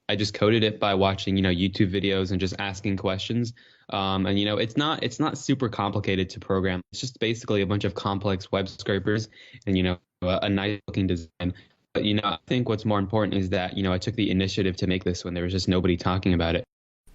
I just coded it by watching, YouTube videos and just asking questions. And it's not super complicated to program. It's just basically a bunch of complex web scrapers and a nice looking design. But I think what's more important is that I took the initiative to make this when there was just nobody talking about it.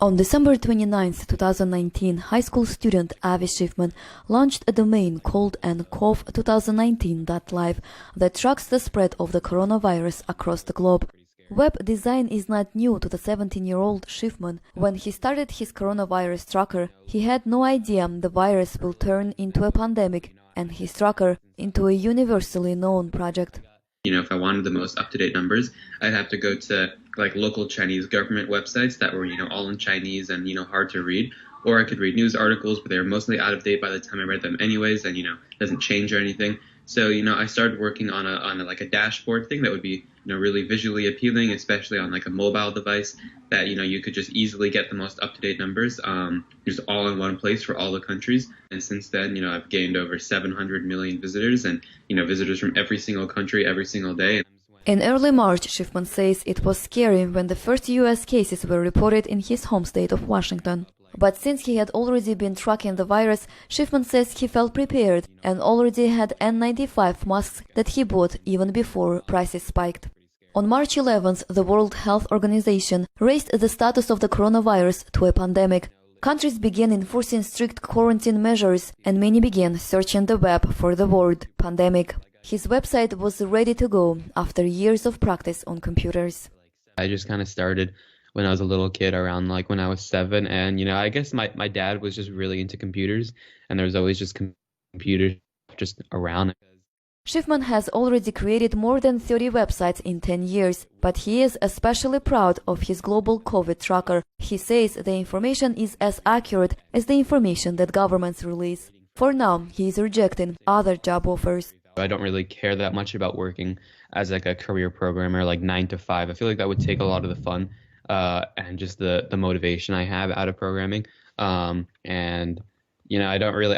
On December 29, 2019, high school student Avi Schiffmann launched a domain called ncov2019.live that tracks the spread of the coronavirus across the globe. Web design is not new to the 17-year-old Schiffmann. When he started his coronavirus tracker, he had no idea the virus will turn into a pandemic and his tracker into a universally known project. If I wanted the most up-to-date numbers, I'd have to go to like local Chinese government websites that were, all in Chinese and, hard to read. Or I could read news articles, but they were mostly out of date by the time I read them anyways, and, it doesn't change or anything. So, I started working on a dashboard thing that would be, really visually appealing, especially on like a mobile device that, you could just easily get the most up-to-date numbers, just all in one place for all the countries. And since then, I've gained over 700 million visitors and, visitors from every single country every single day. In early March, Schiffmann says it was scary when the first U.S. cases were reported in his home state of Washington. But since he had already been tracking the virus, Schiffmann says he felt prepared and already had N95 masks that he bought even before prices spiked. On March 11th, the World Health Organization raised the status of the coronavirus to a pandemic. Countries began enforcing strict quarantine measures, and many began searching the web for the word pandemic. His website was ready to go after years of practice on computers. I just kind of started when I was a little kid, around like when I was 7. And, I guess my dad was just really into computers, and there was always just computers just around. Schiffmann has already created more than 30 websites in 10 years, but he is especially proud of his global COVID tracker. He says the information is as accurate as the information that governments release. For now, he is rejecting other job offers. I don't really care that much about working as like a career programmer, like 9 to 5. I feel like that would take a lot of the fun and just the motivation I have out of programming. I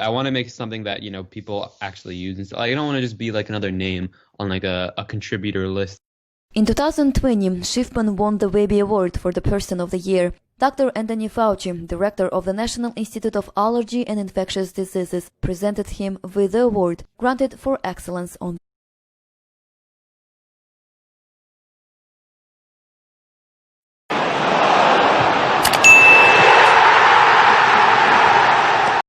want to make something that, people actually use. And so I don't want to just be like another name on like a contributor list. In 2020, Schiffmann won the Webby Award for the Person of the Year. Dr. Anthony Fauci, director of the National Institute of Allergy and Infectious Diseases, presented him with the award granted for excellence on